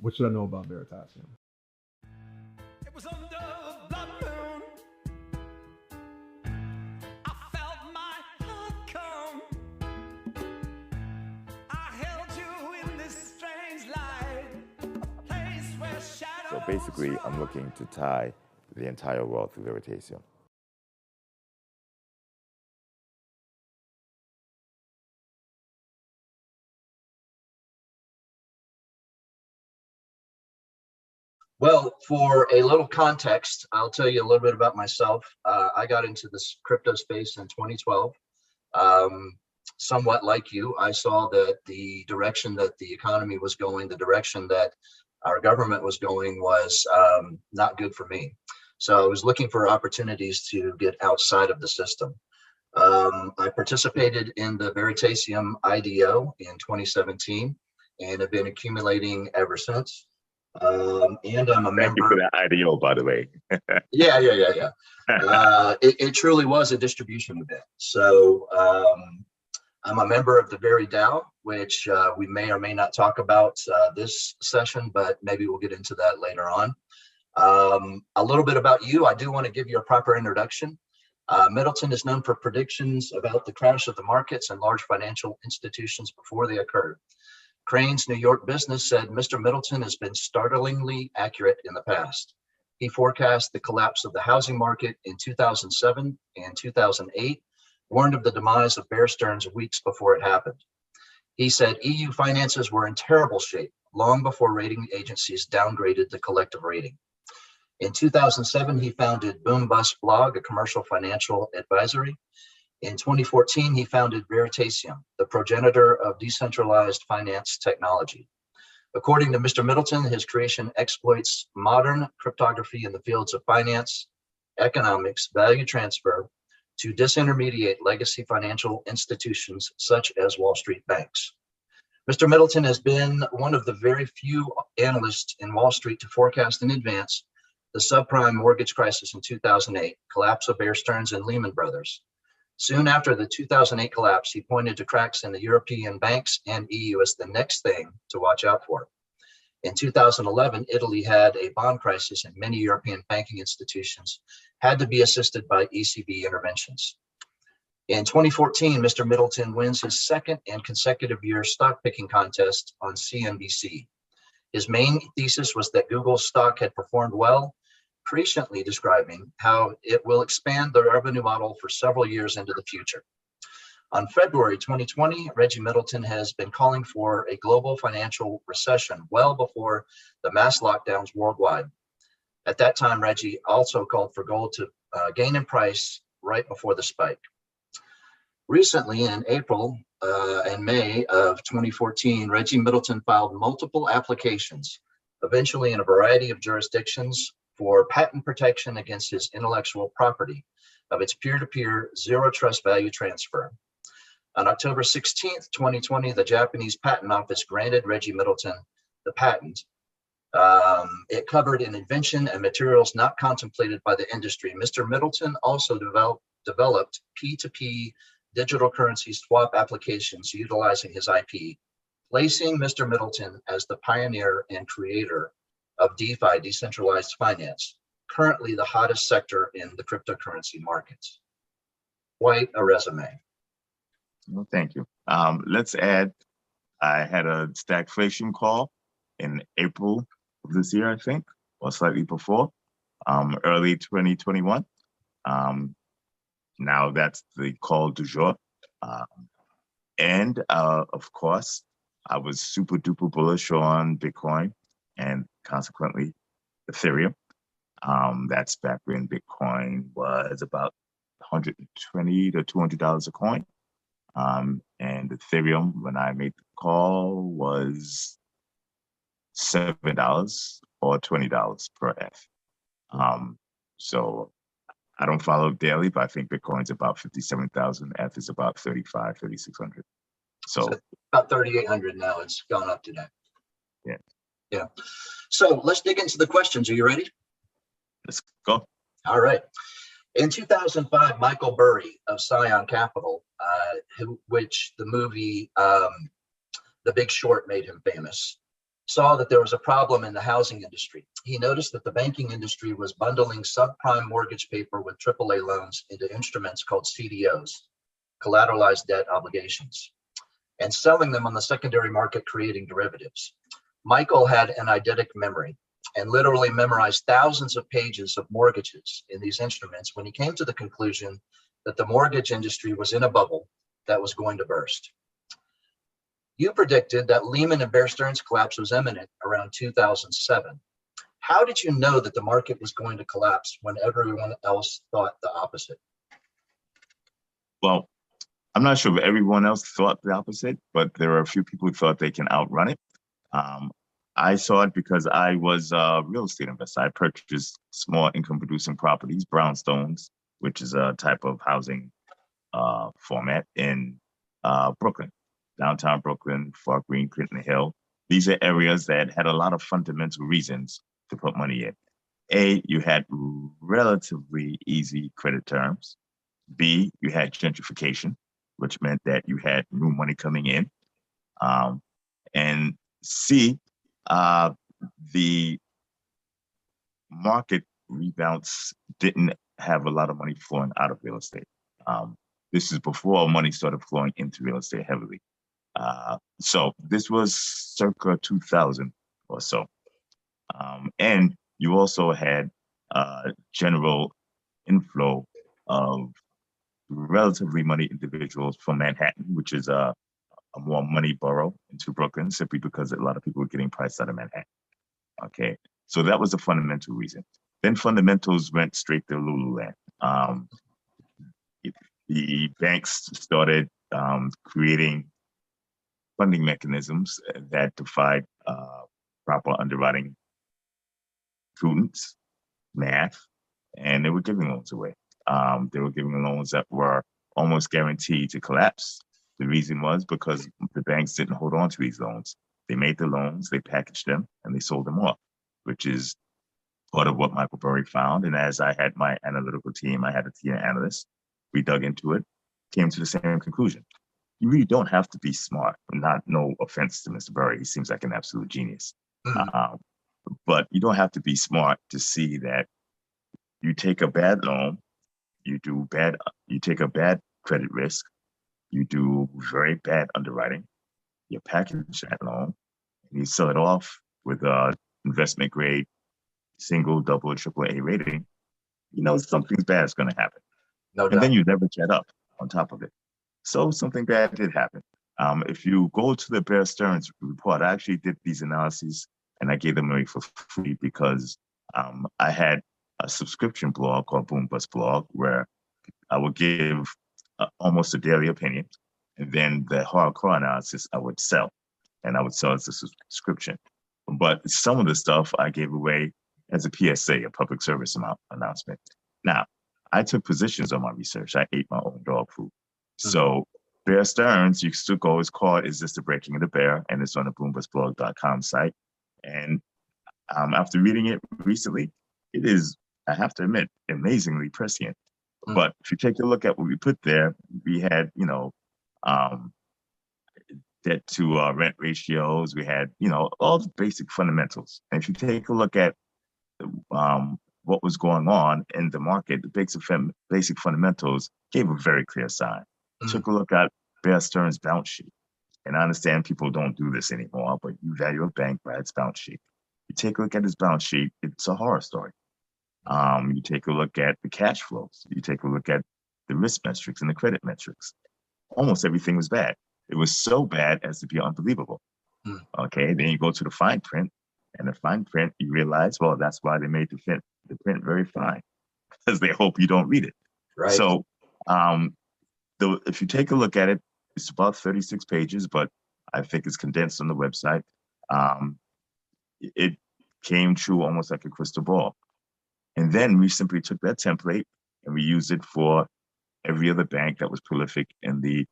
What should I know about Veritasium? It was under the blood moon. I felt my heart come. I held you in this strange light, a place where So shadows basically, I'm run. looking to tie the entire world through Veritasium. Well, for a little context, I'll tell you a little bit about myself. I got into this crypto space in 2012. Um, Somewhat like you, I saw that the direction that the economy was going, the direction that our government was going was not good for me. So I was looking for opportunities to get outside of the system. I participated in the Veritasium IDO in 2017 and have been accumulating ever since. And I'm a Thank you for member. that IDO, by the way. Yeah. It truly was a distribution event. So I'm a member of the Very DAO, which we may or may not talk about this session, but maybe we'll get into that later on. A little bit about you. I do want to give you a proper introduction. Middleton is known for predictions about the crash of the markets and large financial institutions before they occurred. Crane's New York business said Mr. Middleton has been startlingly accurate in the past. He forecast the collapse of the housing market in 2007 and 2008, warned of the demise of Bear Stearns weeks before it happened. He said EU finances were in terrible shape long before rating agencies downgraded the collective rating. In 2007, he founded Boom Bust Blog, a commercial financial advisory. In 2014, he founded Veritasium, the progenitor of decentralized finance technology. According to Mr. Middleton, his creation exploits modern cryptography in the fields of finance, economics, value transfer to disintermediate legacy financial institutions such as Wall Street banks. Mr. Middleton has been one of the very few analysts in Wall Street to forecast in advance the subprime mortgage crisis in 2008, collapse of Bear Stearns and Lehman Brothers. Soon after the 2008 collapse, he pointed to cracks in the European banks and EU as the next thing to watch out for. In 2011, Italy had a bond crisis and many European banking institutions had to be assisted by ECB interventions. In 2014, Mr. Middleton wins his second and consecutive year stock picking contest on CNBC. His main thesis was that Google's stock had performed well, presciently describing how it will expand the revenue model for several years into the future. On February 2020, Reggie Middleton has been calling for a global financial recession well before the mass lockdowns worldwide. At that time, Reggie also called for gold to gain in price right before the spike. Recently, in April and May of 2014, Reggie Middleton filed multiple applications, eventually in a variety of jurisdictions, for patent protection against his intellectual property of its peer-to-peer zero trust value transfer. On October 16th, 2020, the Japanese Patent Office granted Reggie Middleton the patent. It covered an invention and materials not contemplated by the industry. Mr. Middleton also developed P2P digital currency swap applications utilizing his IP, placing Mr. Middleton as the pioneer and creator of DeFi, decentralized finance, currently the hottest sector in the cryptocurrency markets. Quite a resume. Well, thank you. Let's add, I had a stagflation call in April of this year, I think, or slightly before, early 2021. Now that's the call du jour. And of course, I was super duper bullish on Bitcoin and consequently Ethereum. That's back when Bitcoin was about $120 to $200 a coin. And Ethereum, when I made the call, was $7 or $20 per F. So I don't follow daily, but I think Bitcoin's about 57,000. F is about 35, 3,600. So about 3,800 now. It's gone up today. Yeah. So let's dig into the questions. Are you ready? Let's go. All right. In 2005, Michael Burry of Scion Capital, which the movie The Big Short made him famous. saw that there was a problem in the housing industry. He noticed that the banking industry was bundling subprime mortgage paper with AAA loans into instruments called CDOs, collateralized debt obligations, and selling them on the secondary market, creating derivatives. Michael had an eidetic memory and literally memorized thousands of pages of mortgages in these instruments when he came to the conclusion that the mortgage industry was in a bubble that was going to burst. You predicted that Lehman and Bear Stearns collapse was imminent around 2007. How did you know that the market was going to collapse when everyone else thought the opposite? Well, I'm not sure if everyone else thought the opposite, but there are a few people who thought they can outrun it. I saw it because I was a real estate investor. I purchased small income producing properties, brownstones, which is a type of housing format in Brooklyn, downtown Brooklyn, Far Green, Clinton Hill. These are areas that had a lot of fundamental reasons to put money in. A, you had relatively easy credit terms. B, you had gentrification, which meant that you had new money coming in. And C, the market rebounds didn't have a lot of money flowing out of real estate. This is before money started flowing into real estate heavily. So this was circa 2000 or so. And you also had general inflow of relatively money individuals from Manhattan, which is a more money borough, into Brooklyn, simply because a lot of people were getting priced out of Manhattan. Okay, so that was the fundamental reason. Then fundamentals went straight to Lululand. The banks started creating funding mechanisms that defied proper underwriting prudence, math, and they were giving loans away. They were giving loans that were almost guaranteed to collapse. The reason was because the banks didn't hold on to these loans. They made the loans, they packaged them, and they sold them off, which is part of what Michael Burry found. And as I had my analytical team, I had a team of analysts, we dug into it, came to the same conclusion. You really don't have to be smart. Not no offense to Mr. Burry, he seems like an absolute genius. But you don't have to be smart to see that you take a bad loan, you take a bad credit risk, you do very bad underwriting, you package that loan, and you sell it off with a investment grade, single, double, or triple A rating, you know something bad is going to happen. No doubt. And then you leverage that up on top of it. So something bad did happen. If you go to the Bear Stearns report, I actually did these analyses and I gave them away for free because I had a subscription blog called Boom Bust Blog where I would give almost a daily opinion. And then the hardcore analysis I would sell, and I would sell as a subscription. But some of the stuff I gave away as a PSA, a public service announcement. Now, I took positions on my research. I ate my own dog food. So Bear Stearns, you still go, it's called Is This the Breaking of the Bear? And it's on the boombustblog.com site. And after reading it recently, it is, I have to admit, amazingly prescient. But if you take a look at what we put there, we had, debt to rent ratios. We had, all the basic fundamentals. And if you take a look at what was going on in the market, the basic fundamentals gave a very clear sign. Took a look at Bear Stearns' balance sheet. And I understand people don't do this anymore, but you value a bank by its balance sheet. You take a look at his balance sheet, it's a horror story. You take a look at the cash flows. You take a look at the risk metrics and the credit metrics. Almost everything was bad. It was so bad as to be unbelievable. Okay, then you go to the fine print, and the fine print, you realize, well, that's why they made the print very fine, because they hope you don't read it. Right. So if you take a look at it, it's about 36 pages, but I think it's condensed on the website. It came true almost like a crystal ball. And then we simply took that template and we used it for every other bank that was prolific in the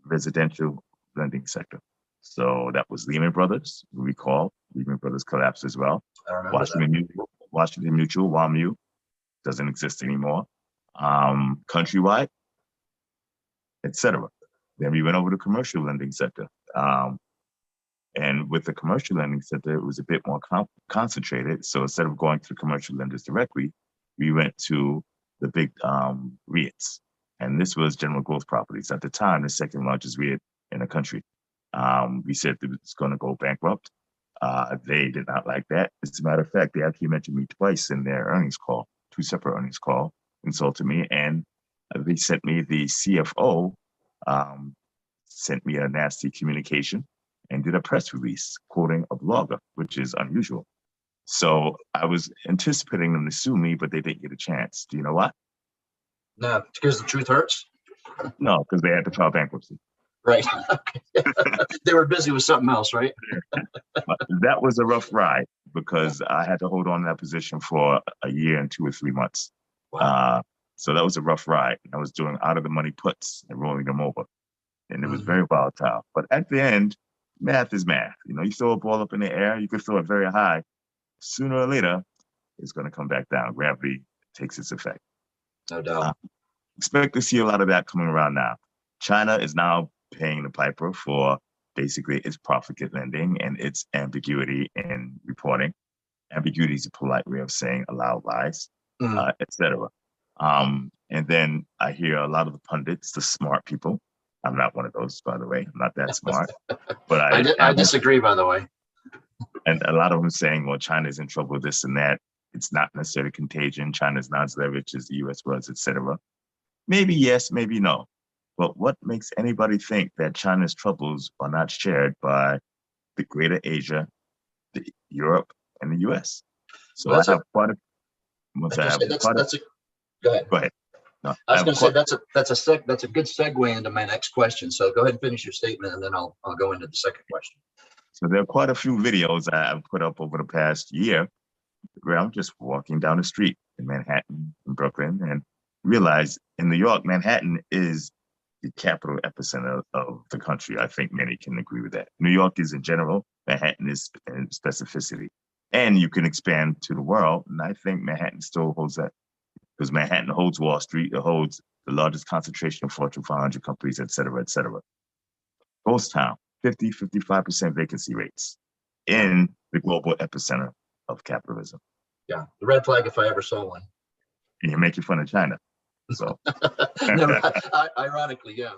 residential lending sector. So that was Lehman Brothers. We recall Lehman Brothers collapsed as well. I remember Washington Mutual, WAMU, doesn't exist anymore. Countrywide, etc. Then we went over to commercial lending sector. And with the commercial lending center, it was a bit more concentrated. So instead of going to the commercial lenders directly, we went to the big REITs. And this was General Growth Properties. At the time, the second largest REIT in the country. We said it was going to go bankrupt. They did not like that. As a matter of fact, they actually mentioned me twice in their earnings call, two separate earnings call, insulted me. And they sent me the CFO, sent me a nasty communication and did a press release quoting a blogger, which is unusual. So I was anticipating them to sue me, but they didn't get a chance. Do you know why? No, because the truth hurts. No, because they had to file bankruptcy. Right. They were busy with something else, right? That was a rough ride because I had to hold on to that position for a year and 2 or 3 months. Wow. So that was a rough ride. I was doing out of the money puts and rolling them over. And it was very volatile. But at the end, math is math. You know, you throw a ball up in the air, you could throw it very high. Sooner or later, it's going to come back down. Gravity takes its effect. No doubt. Expect to see a lot of that coming around now. China is now paying the piper for basically its profligate lending and its ambiguity in reporting. Ambiguity is a polite way of saying allowed lies, etc. And then I hear a lot of the pundits, the smart people. I'm not one of those, by the way. I'm not that smart. But I disagree, by the way. And a lot of them saying, well, China's in trouble, this and that. It's not necessarily contagion. China's not as leveraged as the US was, etc. Maybe yes, maybe no. But what makes anybody think that China's troubles are not shared by the greater Asia, Europe, and the US? So Well, I have quite a. Go ahead. Go ahead. No, I was going to say that's a good segue into my next question. So go ahead and finish your statement, and then I'll go into the second question. So there are quite a few videos I've put up over the past year where I'm just walking down the street in Manhattan, in Brooklyn, and realize in New York, Manhattan is the capital epicenter of the country. I think many can agree with that. New York is in general, Manhattan is in specificity. And you can expand to the world, and I think Manhattan still holds that. Because Manhattan holds Wall Street, it holds the largest concentration of Fortune 500 companies, et cetera, et cetera. Ghost town, 55% vacancy rates in the global epicenter of capitalism. Yeah, the red flag if I ever saw one. And you're making fun of China. So, No, ironically, yeah.